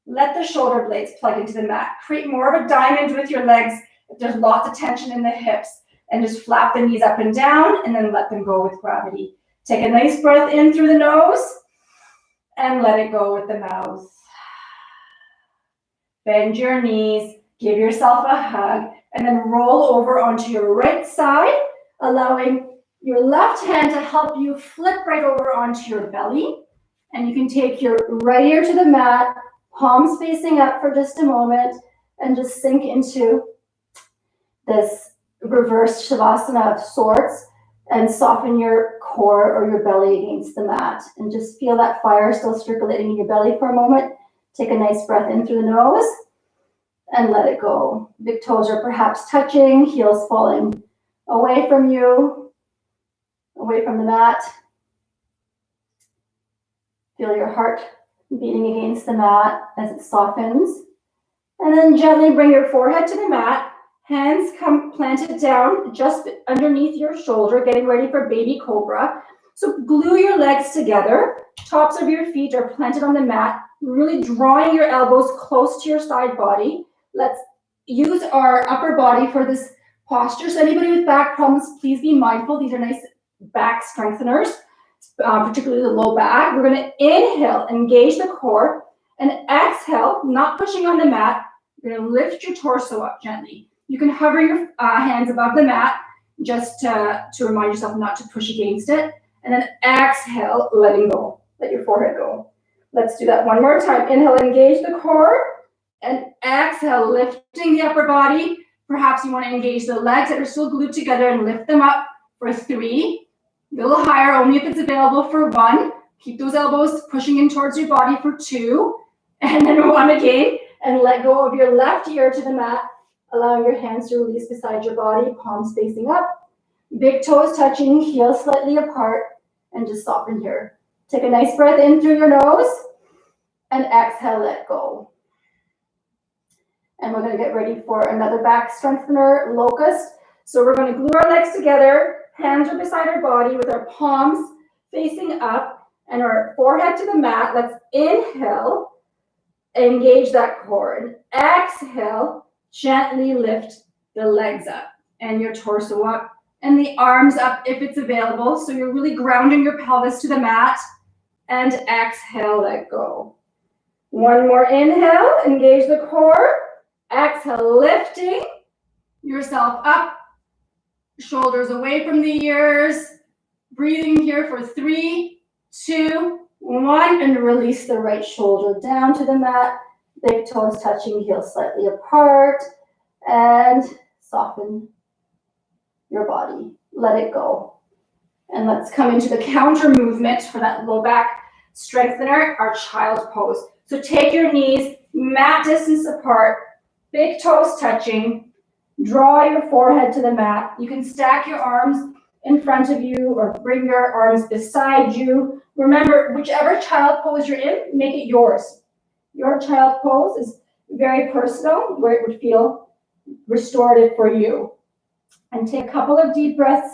Let the shoulder blades plug into the mat. Create more of a diamond with your legs if there's lots of tension in the hips. And just flap the knees up and down, and then let them go with gravity. Take a nice breath in through the nose, and let it go with the mouth. Bend your knees, give yourself a hug, and then roll over onto your right side, allowing your left hand to help you flip right over onto your belly. And you can take your right ear to the mat, palms facing up for just a moment, and just sink into this reverse shavasana of sorts, and soften your core or your belly against the mat, and just feel that fire still circulating in your belly for a moment. Take a nice breath in through the nose and let it go. Big toes are perhaps touching, heels falling away from you, away from the mat. Feel your heart beating against the mat as it softens, and then gently bring your forehead to the mat. Hands come planted down just underneath your shoulder, getting ready for baby cobra. So glue your legs together. Tops of your feet are planted on the mat, really drawing your elbows close to your side body. Let's use our upper body for this posture. So anybody with back problems, please be mindful. These are nice back strengtheners, particularly the low back. We're going to inhale, engage the core, and exhale, not pushing on the mat. You're going to lift your torso up gently. You can hover your hands above the mat just to remind yourself not to push against it. And then exhale, letting go. Let your forehead go. Let's do that one more time. Inhale, engage the core. And exhale, lifting the upper body. Perhaps you want to engage the legs that are still glued together and lift them up for 3. A little higher, only if it's available for 1. Keep those elbows pushing in towards your body for 2. And then 1 again. And let go of your left ear to the mat. Allowing your hands to release beside your body, palms facing up. Big toes touching, heels slightly apart, and just soften here. Take a nice breath in through your nose, and exhale, let go. And we're going to get ready for another back strengthener, locust. So we're going to glue our legs together, hands are beside our body with our palms facing up, and our forehead to the mat. Let's inhale, engage that core, and exhale, gently lift the legs up and your torso up and the arms up if it's available. So you're really grounding your pelvis to the mat, and exhale, let go. 1 more inhale, engage the core. Exhale, lifting yourself up, shoulders away from the ears. Breathing here for 3, 2, 1, and release the right shoulder down to the mat. Big toes touching, heels slightly apart, and soften your body. Let it go. And let's come into the counter movement for that low back strengthener, our child pose. So take your knees mat distance apart, big toes touching. Draw your forehead to the mat. You can stack your arms in front of you or bring your arms beside you. Remember, whichever child pose you're in, make it yours. Your child pose is very personal, where it would feel restorative for you. And take a couple of deep breaths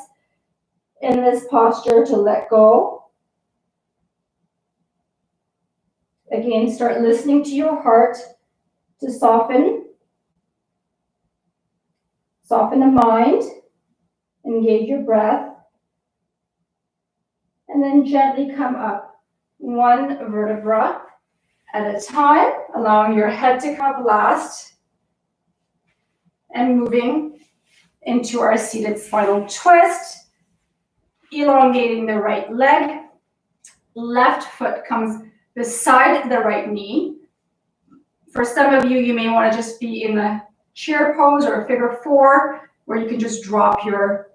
in this posture to let go. Again, start listening to your heart to soften. Soften the mind. Engage your breath. And then gently come up one vertebra at a time, allowing your head to come up last and moving into our seated spinal twist, elongating the right leg. Left foot comes beside the right knee. For some of you, you may want to just be in the chair pose or a figure four, where you can just drop your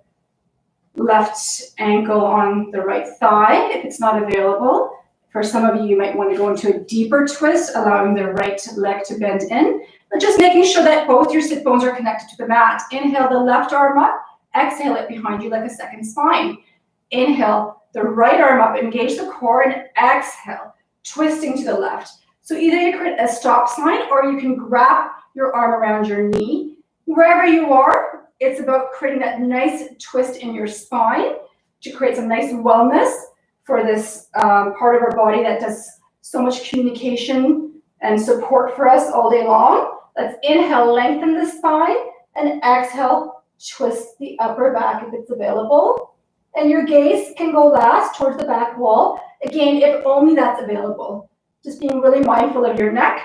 left ankle on the right thigh if it's not available. For some of you, you might want to go into a deeper twist, allowing the right leg to bend in, but just making sure that both your sit bones are connected to the mat. Inhale the left arm up, exhale it behind you like a second spine. Inhale the right arm up, engage the core, and exhale, twisting to the left. So either you create a stop sign or you can grab your arm around your knee. Wherever you are, it's about creating that nice twist in your spine to create some nice wellness for this part of our body that does so much communication and support for us all day long. Let's inhale, lengthen the spine, and exhale, twist the upper back if it's available. And your gaze can go last towards the back wall. Again, if only that's available. Just being really mindful of your neck.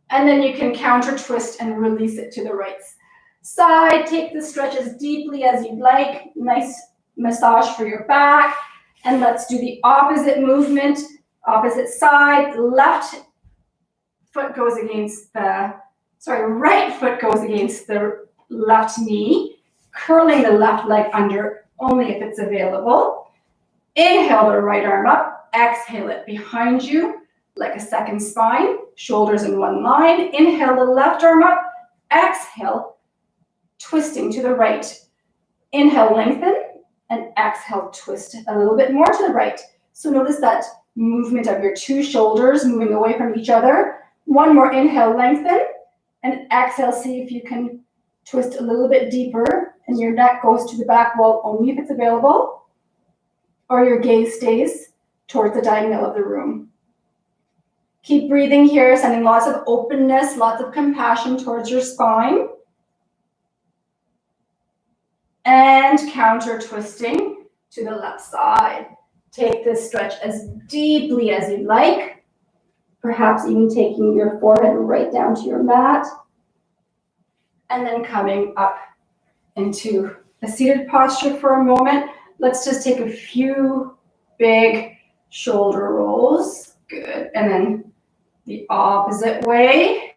And then you can counter twist and release it to the right side. Take the stretch as deeply as you'd like. Nice massage for your back. And let's do the opposite movement. Opposite side. Left foot goes against the, right foot goes against the left knee. Curling the left leg under only if it's available. Inhale the right arm up. Exhale it behind you like a second spine. Shoulders in one line. Inhale the left arm up. Exhale, twisting to the right. Inhale, lengthen, and exhale, twist a little bit more to the right. So notice that movement of your two shoulders moving away from each other. One more inhale, lengthen, and exhale, see if you can twist a little bit deeper, and your neck goes to the back wall only if it's available, or your gaze stays towards the diagonal of the room. Keep breathing here, sending lots of openness, lots of compassion towards your spine. And counter twisting to the left side. Take this stretch as deeply as you like, perhaps even taking your forehead right down to your mat. And then coming up into a seated posture for a moment. Let's just take a few big shoulder rolls. Good. And then the opposite way.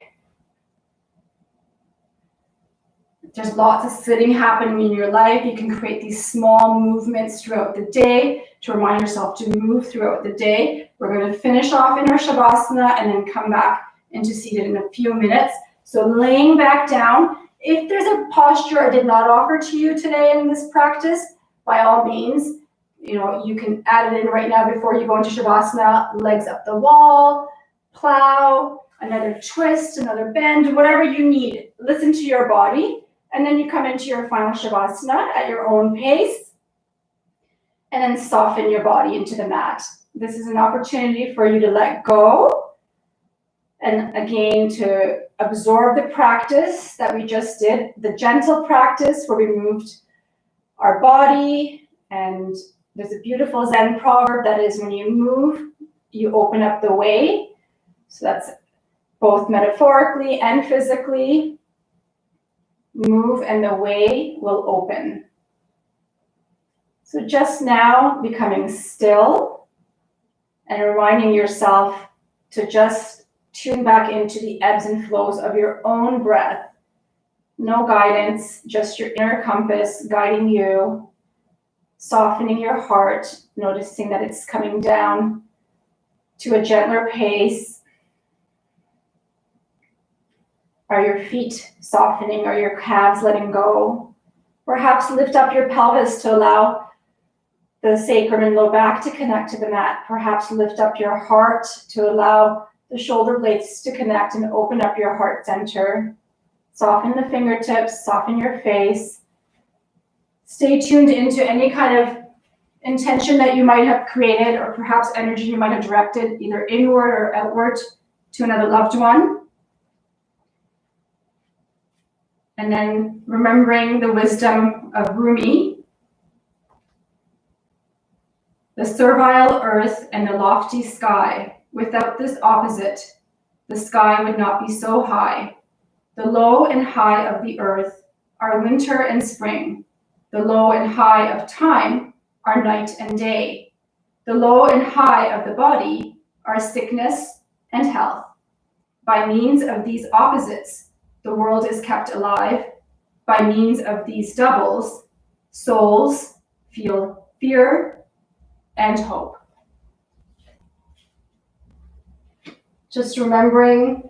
There's lots of sitting happening in your life. You can create these small movements throughout the day to remind yourself to move throughout the day. We're going to finish off in our Shavasana and then come back into seated in a few minutes. So laying back down. If there's a posture I did not offer to you today in this practice, by all means, you can add it in right now before you go into Shavasana. Legs up the wall, plow, another twist, another bend, whatever you need. Listen to your body. And then you come into your final Shavasana at your own pace. And then soften your body into the mat. This is an opportunity for you to let go. And again, to absorb the practice that we just did, the gentle practice where we moved our body. And there's a beautiful Zen proverb that is, when you move, you open up the way. So that's both metaphorically and physically. Move and the way will open. So just now becoming still and reminding yourself to just tune back into the ebbs and flows of your own breath. No guidance, just your inner compass guiding you, softening your heart, noticing that it's coming down to a gentler pace. Are your feet softening? Are your calves letting go? Perhaps lift up your pelvis to allow the sacrum and low back to connect to the mat. Perhaps lift up your heart to allow the shoulder blades to connect and open up your heart center. Soften the fingertips, soften your face. Stay tuned into any kind of intention that you might have created, or perhaps energy you might have directed either inward or outward to another loved one. And then remembering the wisdom of Rumi. The servile earth and the lofty sky. Without this opposite, the sky would not be so high. The low and high of the earth are winter and spring. The low and high of time are night and day. The low and high of the body are sickness and health. By means of these opposites, the world is kept alive. By means of these doubles, souls feel fear and hope. Just remembering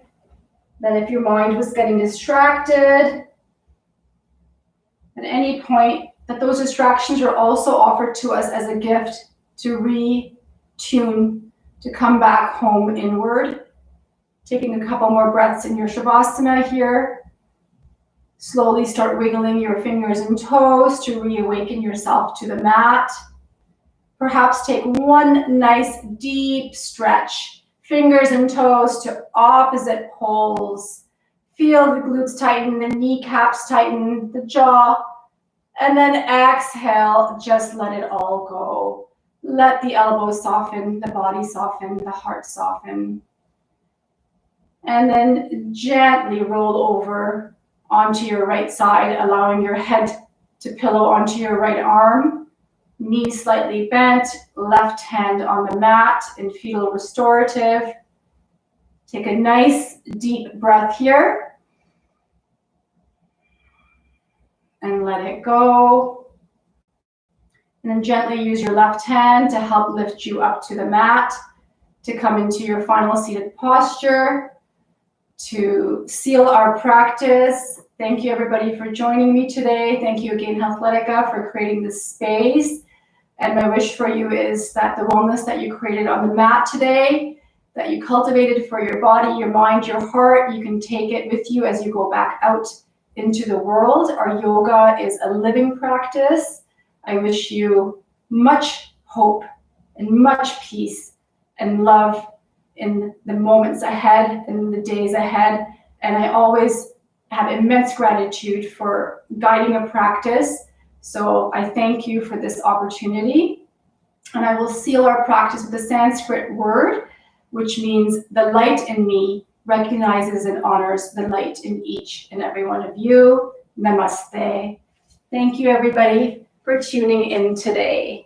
that if your mind was getting distracted at any point, that those distractions are also offered to us as a gift to retune, to come back home inward. Taking a couple more breaths in your Shavasana here. Slowly start wiggling your fingers and toes to reawaken yourself to the mat. Perhaps take one nice deep stretch. Fingers and toes to opposite poles. Feel the glutes tighten, the kneecaps tighten, the jaw. And then exhale, just let it all go. Let the elbows soften, the body soften, the heart soften. And then gently roll over onto your right side, allowing your head to pillow onto your right arm. Knees slightly bent, left hand on the mat in fetal restorative. Take a nice deep breath here. And let it go. And then gently use your left hand to help lift you up to the mat, to come into your final seated posture, to seal our practice. Thank you everybody for joining me today. Thank you again, Healthletica, for creating this space. And my wish for you is that the wellness that you created on the mat today, that you cultivated for your body, your mind, your heart, you can take it with you as you go back out into the world. Our yoga is a living practice. I wish you much hope and much peace and love in the moments ahead and the days ahead. And I always have immense gratitude for guiding a practice. So I thank you for this opportunity. And I will seal our practice with a Sanskrit word, which means the light in me recognizes and honors the light in each and every one of you. Namaste. Thank you, everybody, for tuning in today.